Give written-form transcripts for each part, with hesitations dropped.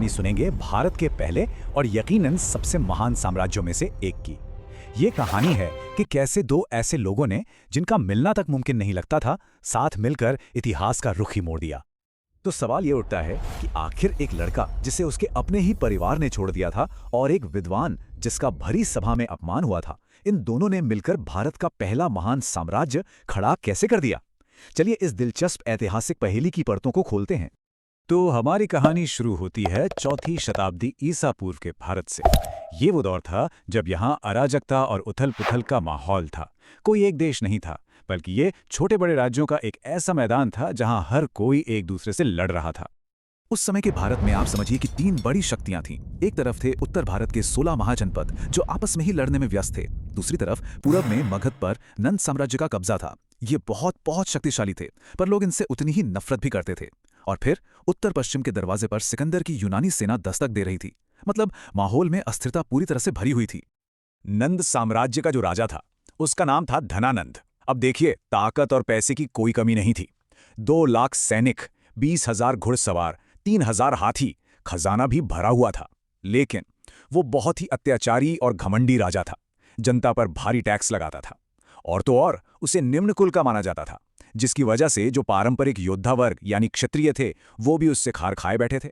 कहानी सुनेंगे भारत के पहले और यकीनन सबसे महान साम्राज्यों में से एक की। ये कहानी है कि कैसे दो ऐसे लोगों ने, जिनका मिलना तक मुमकिन नहीं लगता था, साथ मिलकर इतिहास का रुख ही मोड़ दिया। तो सवाल ये उठता है कि आखिर एक लड़का जिसे उसके अपने ही परिवार ने छोड़ दिया था और एक विद्वान जिसका भरी सभा में अपमान हुआ था, इन दोनों ने मिलकर भारत का पहला महान साम्राज्य खड़ा कैसे कर दिया? चलिए इस दिलचस्प ऐतिहासिक पहेली की परतों को खोलते हैं। तो हमारी कहानी शुरू होती है 4वीं शताब्दी ईसा पूर्व के भारत से। ये वो दौर था जब यहाँ अराजकता और उथल-पुथल का माहौल था। कोई एक देश नहीं था, बल्कि ये छोटे बड़े राज्यों का एक ऐसा मैदान था जहाँ हर कोई एक दूसरे से लड़ रहा था। उस समय के भारत में आप समझिए कि 3 बड़ी शक्तियां थीं। एक तरफ थे उत्तर भारत के 16 महाजनपद जो आपस में ही लड़ने में व्यस्त थे। दूसरी तरफ पूरब में मगध पर नंद साम्राज्य का कब्जा था। ये बहुत शक्तिशाली थे, पर लोग इनसे उतनी ही नफरत भी करते थे। और फिर उत्तर पश्चिम के दरवाजे पर सिकंदर की यूनानी सेना दस्तक दे रही थी। मतलब माहौल में अस्थिरता पूरी तरह से भरी हुई थी। नंद साम्राज्य का जो राजा था, उसका नाम था धनानंद। अब देखिए, ताकत और पैसे की कोई कमी नहीं थी। 2 लाख सैनिक, 20,000 घुड़सवार, 3,000 हाथी, खजाना भी भरा हुआ था। लेकिन वो बहुत ही अत्याचारी और घमंडी राजा था। जनता पर भारी टैक्स लगाता था। और तो और उसे निम्न कुल का माना जाता था, जिसकी वजह से जो पारंपरिक योद्धा वर्ग यानी क्षत्रिय थे, वो भी उससे खार खाए बैठे थे।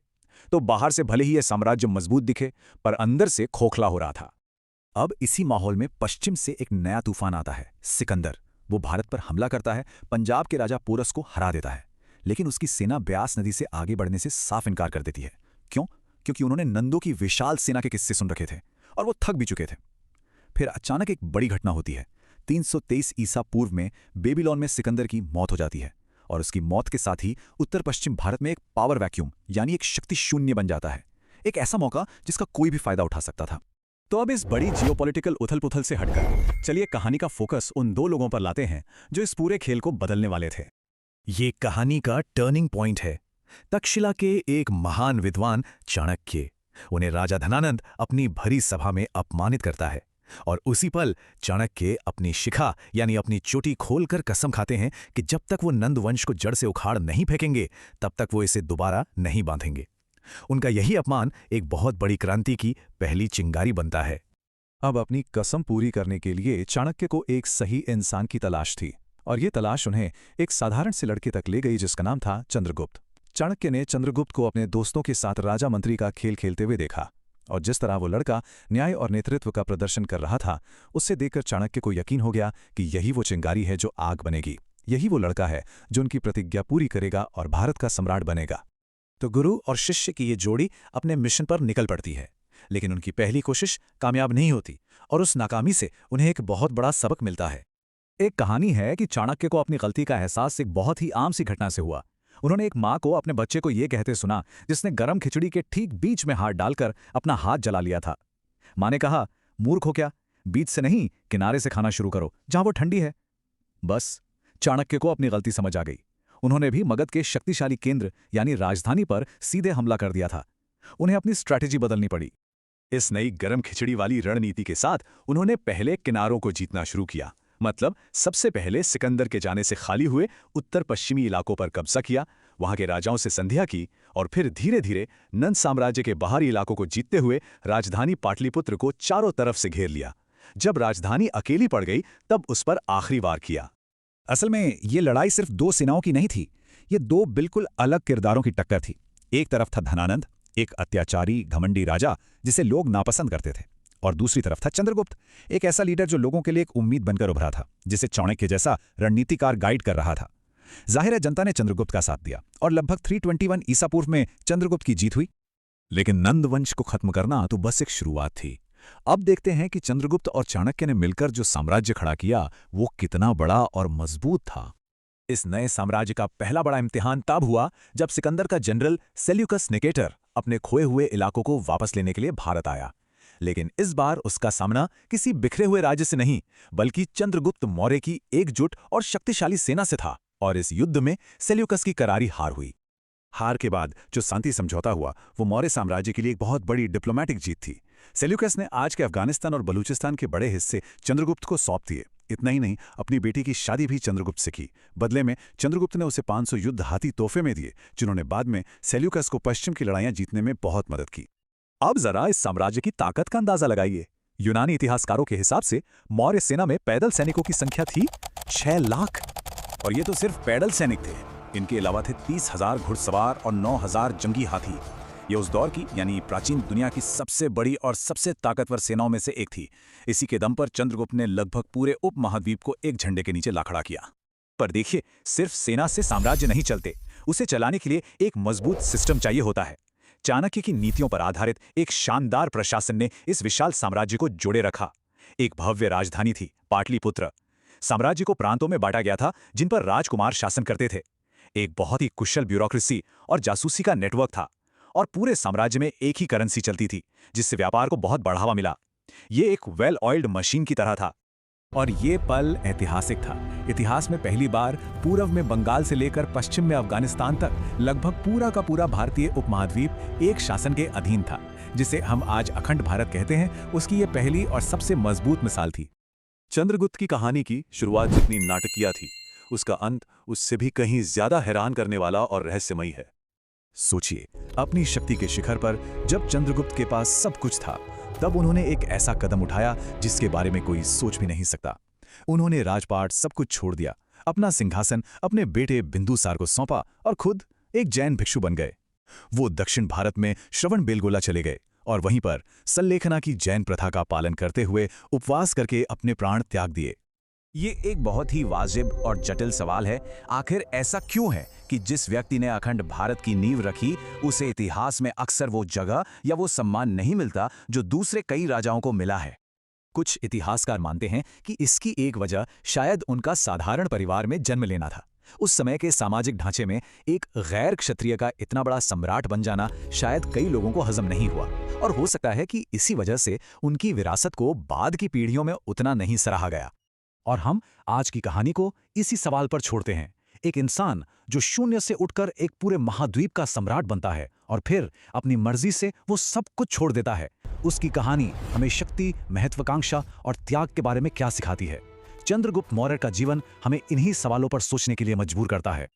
तो बाहर से भले ही यह साम्राज्य मजबूत दिखे, पर अंदर से खोखला हो रहा था। अब इसी माहौल में पश्चिम से एक नया तूफान आता है, सिकंदर। वो भारत पर हमला करता है, पंजाब के राजा पोरस को हरा देता है। लेकिन उसकी सेना ब्यास नदी से आगे बढ़ने से साफ इनकार कर देती है। क्यों? क्योंकि उन्होंने नंदों की विशाल सेना के किस्से सुन रखे थे और वो थक भी चुके थे। फिर अचानक एक बड़ी घटना होती है। 323 ईसा पूर्व में बेबीलोन में सिकंदर की मौत हो जाती है और उसकी मौत के साथ ही उत्तर पश्चिम भारत में एक पावर वैक्यूम यानी एक शक्ति शून्य बन जाता है। एक ऐसा मौका जिसका कोई भी फायदा उठा सकता था। तो अब इस बड़ी जियोपॉलिटिकल उथल-पुथल से हटकर चलिए कहानी का फोकस उन 2 लोगों पर लाते हैं जो इस पूरे खेल को बदलने वाले थे। ये कहानी का टर्निंग पॉइंट है तक्षशिला के एक महान विद्वान चाणक्य। उन्हें राजा धनानंद अपनी भरी सभा में अपमानित करता है और उसी पल चाणक्य अपनी शिखा यानी अपनी चोटी खोलकर कसम खाते हैं कि जब तक वो नंद वंश को जड़ से उखाड़ नहीं फेंकेंगे, तब तक वो इसे दोबारा नहीं बांधेंगे। उनका यही अपमान एक बहुत बड़ी क्रांति की पहली चिंगारी बनता है। अब अपनी कसम पूरी करने के लिए चाणक्य को एक सही इंसान की तलाश थी और ये तलाश उन्हें एक साधारण से लड़के तक ले गई जिसका नाम था चंद्रगुप्त। चाणक्य ने चंद्रगुप्त को अपने दोस्तों के साथ राजा मंत्री का खेल खेलते हुए देखा और जिस तरह वो लड़का न्याय और नेतृत्व का प्रदर्शन कर रहा था, उससे देखकर चाणक्य को यकीन हो गया कि यही वो चिंगारी है जो आग बनेगी। यही वो लड़का है जो उनकी प्रतिज्ञा पूरी करेगा और भारत का सम्राट बनेगा। तो गुरु और शिष्य की ये जोड़ी अपने मिशन पर निकल पड़ती है, लेकिन उनकी पहली कोशिश कामयाब नहीं होती और उस नाकामी से उन्हें एक बहुत बड़ा सबक मिलता है। एक कहानी है कि चाणक्य को अपनी गलती का एहसास एक बहुत ही आम सी घटना से हुआ। उन्होंने एक माँ को अपने बच्चे को ये कहते सुना, जिसने गरम खिचड़ी के ठीक बीच में हाथ डालकर अपना हाथ जला लिया था। माँ ने कहा, मूर्ख हो क्या, बीच से नहीं किनारे से खाना शुरू करो जहां वो ठंडी है। बस चाणक्य को अपनी गलती समझ आ गई। उन्होंने भी मगध के शक्तिशाली केंद्र यानी राजधानी पर सीधे हमला कर दिया था। उन्हें अपनी स्ट्रैटेजी बदलनी पड़ी। इस नई गरम खिचड़ी वाली रणनीति के साथ उन्होंने पहले किनारों को जीतना शुरू किया। मतलब सबसे पहले सिकंदर के जाने से खाली हुए उत्तर पश्चिमी इलाकों पर कब्जा किया, वहां के राजाओं से संधिया की और फिर धीरे धीरे नंद साम्राज्य के बाहरी इलाकों को जीतते हुए राजधानी पाटलिपुत्र को चारों तरफ से घेर लिया। जब राजधानी अकेली पड़ गई, तब उस पर आखिरी वार किया। असल में ये लड़ाई सिर्फ 2 सेनाओं की नहीं थी, ये 2 बिल्कुल अलग किरदारों की टक्कर थी। एक तरफ था धनानंद, एक अत्याचारी घमंडी राजा जिसे लोग नापसंद करते थे, और दूसरी तरफ था चंद्रगुप्त, एक ऐसा लीडर जो लोगों के लिए एक उम्मीद बनकर उभरा था, जिसे चाणक्य जैसा रणनीतिकार गाइड कर रहा था। जाहिर है जनता ने चंद्रगुप्त का साथ दिया और लगभग 321 ईसा पूर्व में चंद्रगुप्त की जीत हुई। लेकिन नंद वंश को खत्म करना तो बस एक शुरुआत थी। अब देखते हैं कि चंद्रगुप्त और चाणक्य ने मिलकर जो साम्राज्य खड़ा किया, वो कितना बड़ा और मजबूत था। इस नए साम्राज्य का पहला बड़ा इम्तिहान तब हुआ जब सिकंदर का जनरल सेल्यूकस निकेटर अपने खोए हुए इलाकों को वापस लेने के लिए भारत आया। लेकिन इस बार उसका सामना किसी बिखरे हुए राज्य से नहीं, बल्कि चंद्रगुप्त मौर्य की एकजुट और शक्तिशाली सेना से था। और इस युद्ध में सेल्यूकस की करारी हार हुई। हार के बाद जो शांति समझौता हुआ, वो मौर्य साम्राज्य के लिए एक बहुत बड़ी डिप्लोमैटिक जीत थी। सेल्यूकस ने आज के अफगानिस्तान और बलूचिस्तान के बड़े हिस्से चंद्रगुप्त को सौंप दिए। इतना ही नहीं, अपनी बेटी की शादी भी चंद्रगुप्त से की। बदले में चंद्रगुप्त ने उसे 500 युद्ध हाथी तोहफे में दिए, जिन्होंने बाद में सेल्यूकस को पश्चिम की लड़ाइयां जीतने में बहुत मदद की। अब जरा इस साम्राज्य की ताकत का अंदाजा लगाइए। यूनानी इतिहासकारों के हिसाब से मौर्य सेना में पैदल सैनिकों की संख्या थी 6 लाख। और ये तो सिर्फ पैदल सैनिक थे। इनके अलावा थे 30,000 घुड़सवार और 9,000 जंगी हाथी। ये उस दौर की यानी प्राचीन दुनिया की सबसे बड़ी और सबसे ताकतवर सेनाओं में से एक थी। इसी के दम पर चंद्रगुप्त ने लगभग पूरे उपमहाद्वीप को एक झंडे के नीचे ला खड़ा किया। पर देखिए, सिर्फ सेना से साम्राज्य नहीं चलते, उसे चलाने के लिए एक मजबूत सिस्टम चाहिए होता है। चाणक्य की नीतियों पर आधारित एक शानदार प्रशासन ने इस विशाल साम्राज्य को जोड़े रखा। एक भव्य राजधानी थी, पाटलिपुत्र। साम्राज्य को प्रांतों में बांटा गया था, जिन पर राजकुमार शासन करते थे। एक बहुत ही कुशल ब्यूरोक्रेसी और जासूसी का नेटवर्क था, और पूरे साम्राज्य में एक ही करेंसी चलती थी, जिससे व्यापार को बहुत बढ़ावा मिला। ये एक वेल ऑयल्ड मशीन की तरह था। और ये पल ऐतिहासिक था। इतिहास में पहली बार पूर्व में बंगाल से लेकर पश्चिम में अफगानिस्तान तक लगभग पूरा का पूरा भारतीय उपमहाद्वीप एक शासन के अधीन था। जिसे हम आज अखंड भारत कहते हैं, उसकी ये पहली और सबसे मजबूत मिसाल थी। चंद्रगुप्त की कहानी की शुरुआत जितनी नाटकीय थी, उसका अंत उससे भी कहीं ज्यादा हैरान करने वाला और रहस्यमयी है। सोचिए, अपनी शक्ति के शिखर पर जब चंद्रगुप्त के पास सब कुछ था, तब उन्होंने एक ऐसा कदम उठाया जिसके बारे में कोई सोच भी नहीं सकता। उन्होंने राजपाट सब कुछ छोड़ दिया, अपना सिंहासन अपने बेटे बिंदुसार को सौंपा और खुद एक जैन भिक्षु बन गए। वो दक्षिण भारत में श्रवणबेलगोला चले गए और वहीं पर सल्लेखना की जैन प्रथा का पालन करते हुए उपवास करके अपने प्राण त्याग दिए। ये एक बहुत ही वाजिब और जटिल सवाल है। आखिर ऐसा क्यों है कि जिस व्यक्ति ने अखंड भारत की नींव रखी, उसे इतिहास में अक्सर वो जगह या वो सम्मान नहीं मिलता जो दूसरे कई राजाओं को मिला है? कुछ इतिहासकार मानते हैं कि इसकी एक वजह शायद उनका साधारण परिवार में जन्म लेना था। उस समय के सामाजिक ढांचे में एक गैर क्षत्रिय का इतना बड़ा सम्राट बन जाना शायद कई लोगों को हजम नहीं हुआ, और हो सकता है कि इसी वजह से उनकी विरासत को बाद की पीढ़ियों में उतना नहीं सराहा गया। और हम आज की कहानी को इसी सवाल पर छोड़ते हैं। एक इंसान जो शून्य से उठकर एक पूरे महाद्वीप का सम्राट बनता है और फिर अपनी मर्जी से वो सब कुछ छोड़ देता है। उसकी कहानी हमें शक्ति, महत्वाकांक्षा और त्याग के बारे में क्या सिखाती है? चंद्रगुप्त मौर्य का जीवन हमें इन्हीं सवालों पर सोचने के लिए मजबूर करता है।